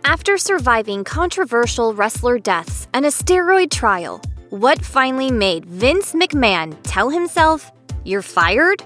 After surviving controversial wrestler deaths and a steroid trial, what finally made Vince McMahon tell himself, "You're fired"?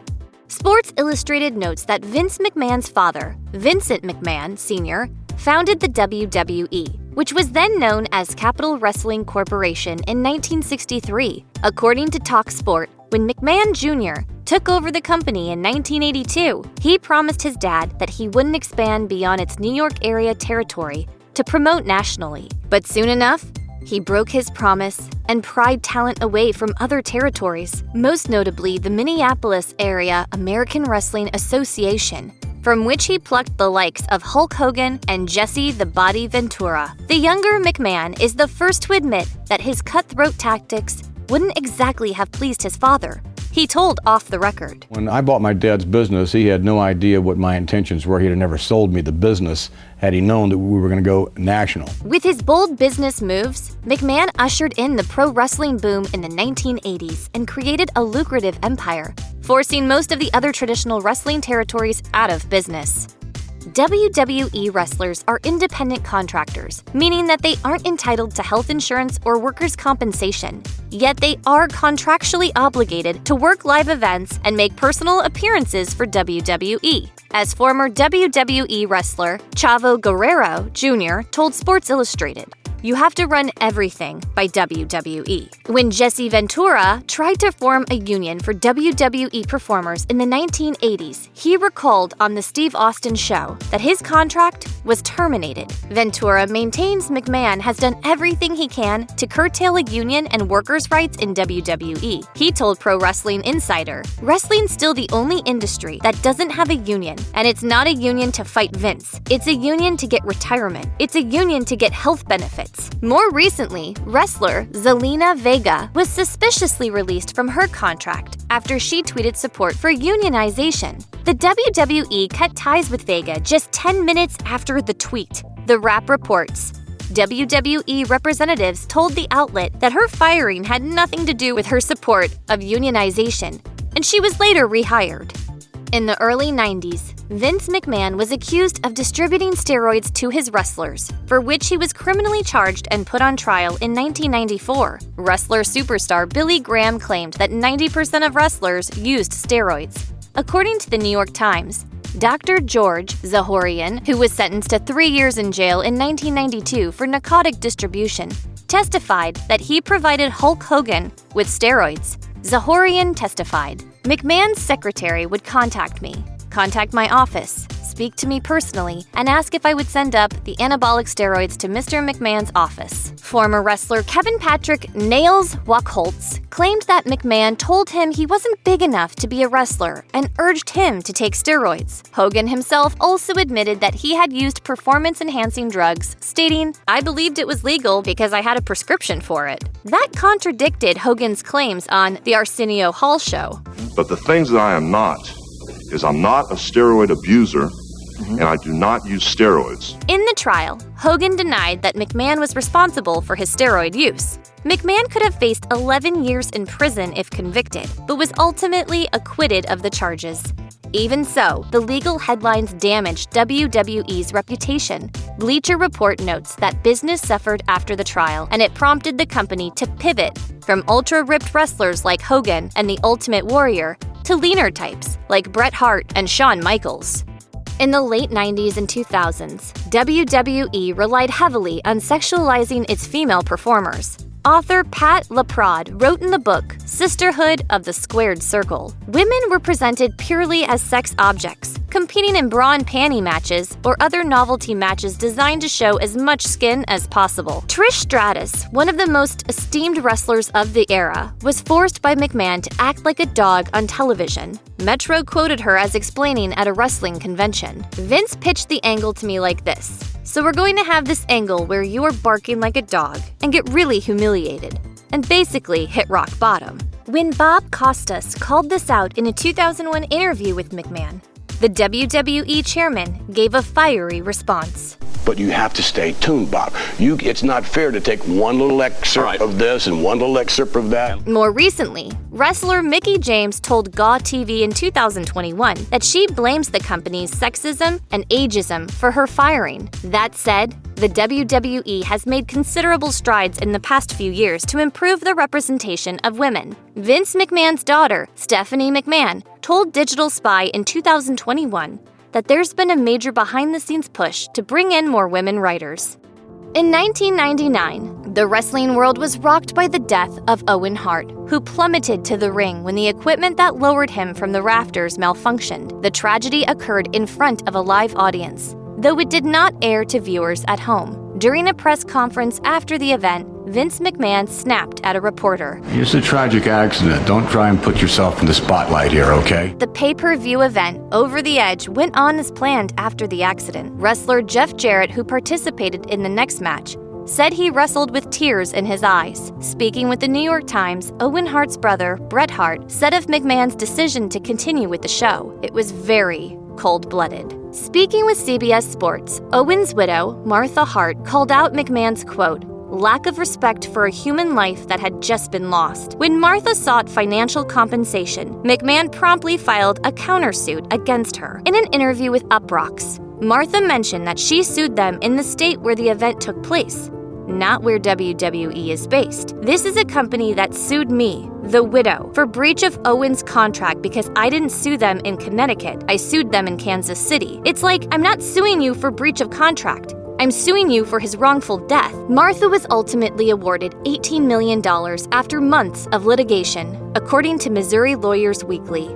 Sports Illustrated notes that Vince McMahon's father, Vincent McMahon Sr., founded the WWE, which was then known as Capital Wrestling Corporation in 1963. According to TalkSport, when McMahon Jr. took over the company in 1982, he promised his dad that he wouldn't expand beyond its New York area territory to promote nationally. But soon enough, he broke his promise and pried talent away from other territories, most notably the Minneapolis area American Wrestling Association, from which he plucked the likes of Hulk Hogan and Jesse the Body Ventura. The younger McMahon is the first to admit that his cutthroat tactics wouldn't exactly have pleased his father. He told off the record. When I bought my dad's business, he had no idea what my intentions were. He'd have never sold me the business had he known that we were going to go national. With his bold business moves, McMahon ushered in the pro wrestling boom in the 1980s and created a lucrative empire, forcing most of the other traditional wrestling territories out of business. WWE wrestlers are independent contractors, meaning that they aren't entitled to health insurance or workers' compensation. Yet they are contractually obligated to work live events and make personal appearances for WWE. As former WWE wrestler Chavo Guerrero Jr. told Sports Illustrated, "You have to run everything by WWE." When Jesse Ventura tried to form a union for WWE performers in the 1980s, he recalled on the Steve Austin Show that his contract was terminated. Ventura maintains McMahon has done everything he can to curtail a union and workers' rights in WWE. He told Pro Wrestling Insider, "Wrestling's still the only industry that doesn't have a union, and it's not a union to fight Vince. It's a union to get retirement. It's a union to get health benefits." More recently, wrestler Zelina Vega was suspiciously released from her contract after she tweeted support for unionization. The WWE cut ties with Vega just 10 minutes after the tweet. The Wrap reports. WWE representatives told the outlet that her firing had nothing to do with her support of unionization, and she was later rehired. In the early 90s, Vince McMahon was accused of distributing steroids to his wrestlers, for which he was criminally charged and put on trial in 1994. Wrestler superstar Billy Graham claimed that 90% of wrestlers used steroids. According to the New York Times, Dr. George Zahorian, who was sentenced to 3 years in jail in 1992 for narcotic distribution, testified that he provided Hulk Hogan with steroids. Zahorian testified, "McMahon's secretary would contact my office, speak to me personally, and ask if I would send up the anabolic steroids to Mr. McMahon's office." Former wrestler Kevin Patrick Nails Wachholtz claimed that McMahon told him he wasn't big enough to be a wrestler and urged him to take steroids. Hogan himself also admitted that he had used performance-enhancing drugs, stating, "I believed it was legal because I had a prescription for it." That contradicted Hogan's claims on the Arsenio Hall show. But the things that I am not is I'm not a steroid abuser, and I do not use steroids. In the trial, Hogan denied that McMahon was responsible for his steroid use. McMahon could have faced 11 years in prison if convicted, but was ultimately acquitted of the charges. Even so, the legal headlines damaged WWE's reputation. Bleacher Report notes that business suffered after the trial, and it prompted the company to pivot from ultra-ripped wrestlers like Hogan and the Ultimate Warrior to leaner types like Bret Hart and Shawn Michaels. In the late 90s and 2000s, WWE relied heavily on sexualizing its female performers. Author Pat LaPrade wrote in the book Sisterhood of the Squared Circle, women were presented purely as sex objects, competing in bra and panty matches or other novelty matches designed to show as much skin as possible. Trish Stratus, one of the most esteemed wrestlers of the era, was forced by McMahon to act like a dog on television. Metro quoted her as explaining at a wrestling convention, "Vince pitched the angle to me like this. So we're going to have this angle where you are barking like a dog and get really humiliated and basically hit rock bottom." When Bob Costas called this out in a 2001 interview with McMahon, the WWE chairman gave a fiery response. But you have to stay tuned, Bob. It's not fair to take one little excerpt of this and one little excerpt of that. More recently, wrestler Mickie James told GAW TV in 2021 that she blames the company's sexism and ageism for her firing. That said, The WWE has made considerable strides in the past few years to improve the representation of women. Vince McMahon's daughter, Stephanie McMahon, told Digital Spy in 2021 that there's been a major behind-the-scenes push to bring in more women writers. In 1999, the wrestling world was rocked by the death of Owen Hart, who plummeted to the ring when the equipment that lowered him from the rafters malfunctioned. The tragedy occurred in front of a live audience, though it did not air to viewers at home. During a press conference after the event, Vince McMahon snapped at a reporter. It's a tragic accident. Don't try and put yourself in the spotlight here, okay? The pay-per-view event, Over the Edge, went on as planned after the accident. Wrestler Jeff Jarrett, who participated in the next match, said he wrestled with tears in his eyes. Speaking with the New York Times, Owen Hart's brother, Bret Hart, said of McMahon's decision to continue with the show, it was very cold-blooded. Speaking with CBS Sports, Owen's widow, Martha Hart, called out McMahon's, quote, lack of respect for a human life that had just been lost. When Martha sought financial compensation, McMahon promptly filed a countersuit against her. In an interview with Uproxx, Martha mentioned that she sued them in the state where the event took place, not where WWE is based. This is a company that sued me, the widow, for breach of Owen's contract because I didn't sue them in Connecticut. I sued them in Kansas City. It's like, I'm not suing you for breach of contract. I'm suing you for his wrongful death. Martha was ultimately awarded $18 million after months of litigation, according to Missouri Lawyers Weekly.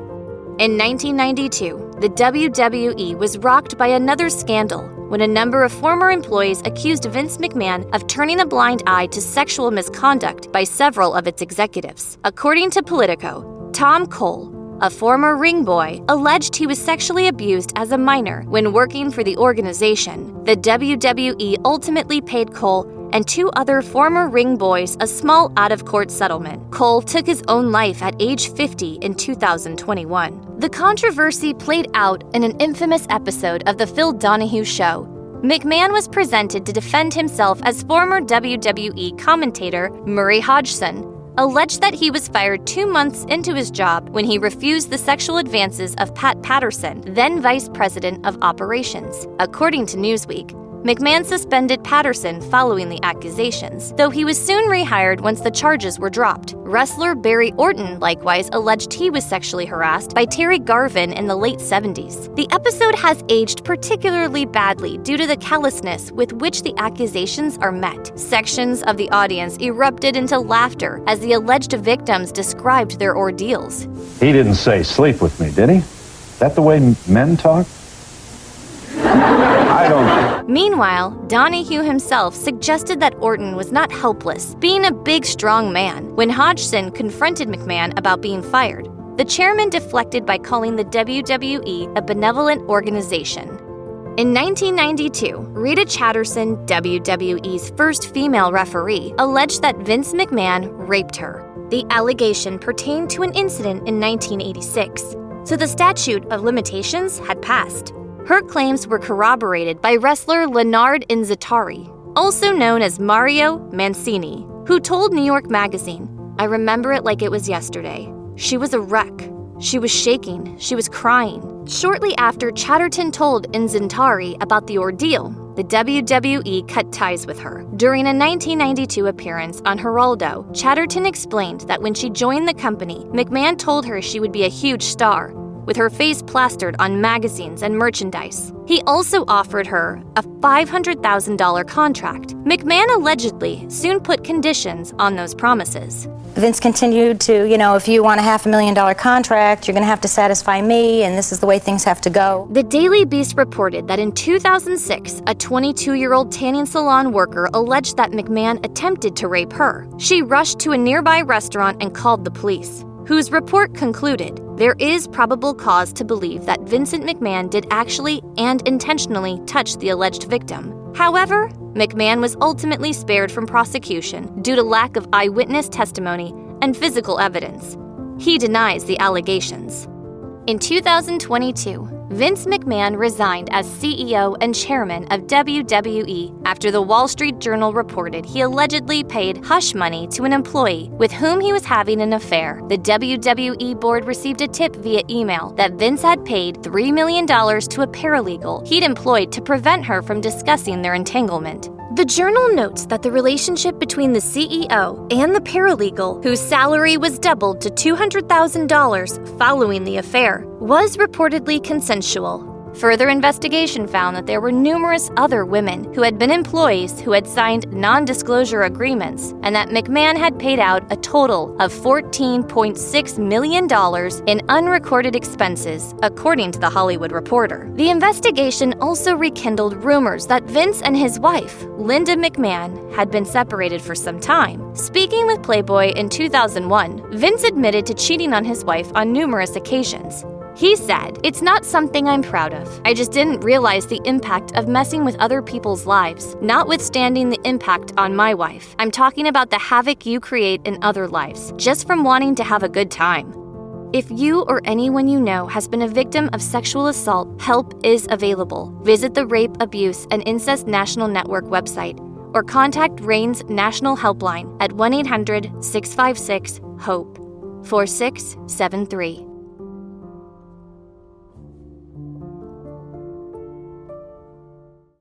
In 1992, the WWE was rocked by another scandal when a number of former employees accused Vince McMahon of turning a blind eye to sexual misconduct by several of its executives. According to Politico, Tom Cole, a former ring boy, alleged he was sexually abused as a minor when working for the organization. The WWE ultimately paid Cole and two other former ring boys a small out-of-court settlement. Cole took his own life at age 50 in 2021. The controversy played out in an infamous episode of The Phil Donahue Show. McMahon was presented to defend himself as former WWE commentator Murray Hodgson alleged that he was fired 2 months into his job when he refused the sexual advances of Pat Patterson, then vice president of operations. According to Newsweek, McMahon suspended Patterson following the accusations, though he was soon rehired once the charges were dropped. Wrestler Barry Orton likewise alleged he was sexually harassed by Terry Garvin in the late 70s. The episode has aged particularly badly due to the callousness with which the accusations are met. Sections of the audience erupted into laughter as the alleged victims described their ordeals. He didn't say sleep with me, did he? Is that the way men talk? I don't. Meanwhile, Donahue himself suggested that Orton was not helpless, being a big, strong man. When Hodgson confronted McMahon about being fired, the chairman deflected by calling the WWE a benevolent organization. In 1992, Rita Chatterson, WWE's first female referee, alleged that Vince McMahon raped her. The allegation pertained to an incident in 1986, so the statute of limitations had passed. Her claims were corroborated by wrestler Leonard Inzitari, also known as Mario Mancini, who told New York Magazine, "I remember it like it was yesterday. She was a wreck. She was shaking. She was crying." Shortly after Chatterton told Inzitari about the ordeal, the WWE cut ties with her. During a 1992 appearance on Geraldo, Chatterton explained that when she joined the company, McMahon told her she would be a huge star, with her face plastered on magazines and merchandise. He also offered her a $500,000 contract. McMahon allegedly soon put conditions on those promises. Vince continued to, if you want a $500,000 contract, you're going to have to satisfy me, and this is the way things have to go. The Daily Beast reported that in 2006, a 22-year-old tanning salon worker alleged that McMahon attempted to rape her. She rushed to a nearby restaurant and called the police, whose report concluded there is probable cause to believe that Vincent McMahon did actually and intentionally touch the alleged victim. However, McMahon was ultimately spared from prosecution due to lack of eyewitness testimony and physical evidence. He denies the allegations. In 2022, Vince McMahon resigned as CEO and chairman of WWE after the Wall Street Journal reported he allegedly paid hush money to an employee with whom he was having an affair. The WWE board received a tip via email that Vince had paid $3 million to a paralegal he'd employed to prevent her from discussing their entanglement. The Journal notes that the relationship between the CEO and the paralegal, whose salary was doubled to $200,000 following the affair, was reportedly consensual. Further investigation found that there were numerous other women who had been employees who had signed non-disclosure agreements, and that McMahon had paid out a total of $14.6 million in unrecorded expenses, according to The Hollywood Reporter. The investigation also rekindled rumors that Vince and his wife, Linda McMahon, had been separated for some time. Speaking with Playboy in 2001, Vince admitted to cheating on his wife on numerous occasions. He said, "It's not something I'm proud of. I just didn't realize the impact of messing with other people's lives, notwithstanding the impact on my wife. I'm talking about the havoc you create in other lives, just from wanting to have a good time." If you or anyone you know has been a victim of sexual assault, help is available. Visit the Rape, Abuse, and Incest National Network website or contact RAIN's National Helpline at 1-800-656-HOPE 4673.